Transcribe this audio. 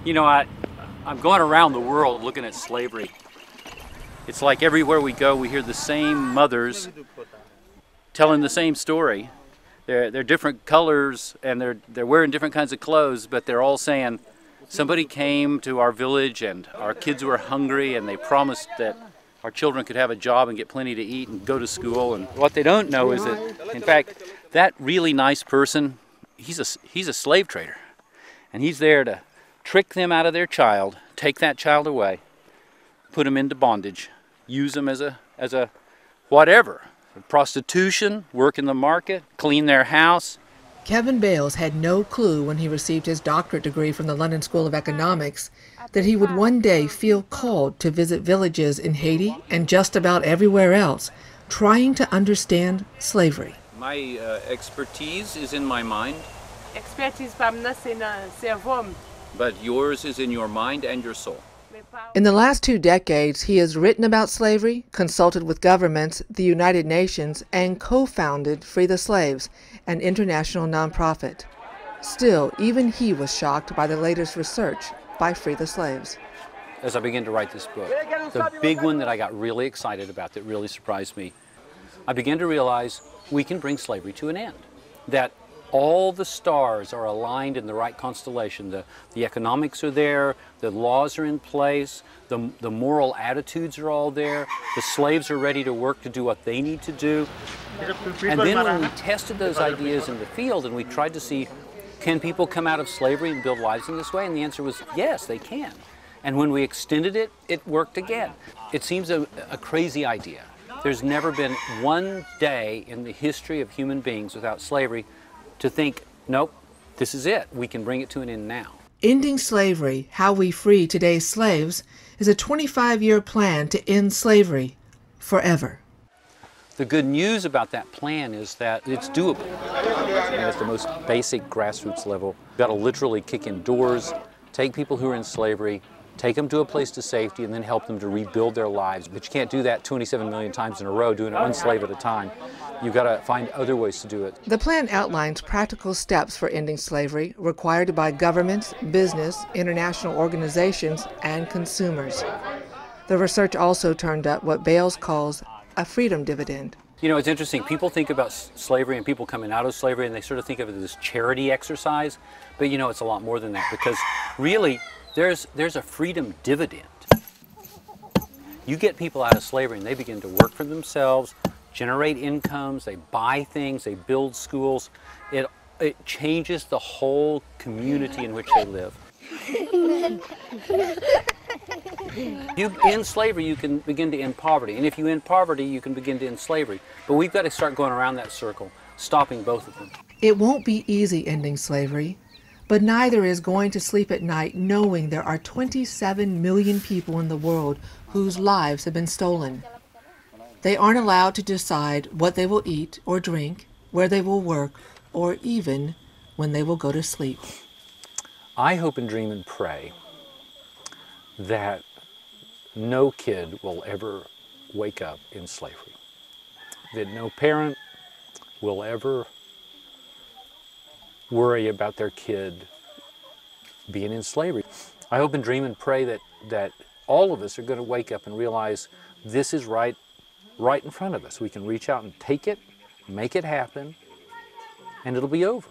You know, I'm going around the world looking at slavery. It's like everywhere we go, we hear the same mothers telling the same story. They're different colors and they're wearing different kinds of clothes, but they're all saying, somebody came to our village and our kids were hungry and they promised that our children could have a job and get plenty to eat and go to school. And what they don't know is that, in fact, that really nice person, he's a slave trader. And he's there to trick them out of their child, take that child away, put them into bondage, use them as a whatever. Prostitution, work in the market, clean their house. Kevin Bales had no clue when he received his doctorate degree from the London School of Economics that he would one day feel called to visit villages in Haiti and just about everywhere else, trying to understand slavery. My expertise is in my mind. Expertise pamna c'est nan cerveau. But yours is in your mind and your soul. In the last 2 decades, he has written about slavery, consulted with governments, the United Nations, and co-founded Free the Slaves, an international nonprofit. Still, even he was shocked by the latest research by Free the Slaves. As I began to write this book, the big one that I got really excited about, that really surprised me, I began to realize we can bring slavery to an end. That all the stars are aligned in the right constellation. The economics are there, the laws are in place, the moral attitudes are all there, the slaves are ready to work to do what they need to do. And then when we tested those ideas in the field and we tried to see, can people come out of slavery and build lives in this way? And the answer was yes, they can. And when we extended it, it worked again. It seems a crazy idea. There's never been one day in the history of human beings without slavery to think, nope, this is it. We can bring it to an end now. Ending Slavery, How We Free Today's Slaves, is a 25-year plan to end slavery forever. The good news about that plan is that it's doable. And at the most basic grassroots level, you've got to literally kick in doors, take people who are in slavery, take them to a place of safety, and then help them to rebuild their lives. But you can't do that 27 million times in a row, doing it one slave at a time. You've got to find other ways to do it. The plan outlines practical steps for ending slavery required by governments, business, international organizations, and consumers. The research also turned up what Bales calls a freedom dividend. You know, it's interesting. People think about slavery and people coming out of slavery and they sort of think of it as this charity exercise. But you know, it's a lot more than that, because really, there's a freedom dividend. You get people out of slavery and they begin to work for themselves, generate incomes, they buy things, they build schools. It changes the whole community in which they live. You end slavery, you can begin to end poverty. And if you end poverty, you can begin to end slavery. But we've got to start going around that circle, stopping both of them. It won't be easy ending slavery, but neither is going to sleep at night knowing there are 27 million people in the world whose lives have been stolen. They aren't allowed to decide what they will eat or drink, where they will work, or even when they will go to sleep. I hope and dream and pray that no kid will ever wake up in slavery, that no parent will ever worry about their kid being in slavery. I hope and dream and pray that all of us are going to wake up and realize this is right in front of us. We can reach out and take it, make it happen, and it'll be over.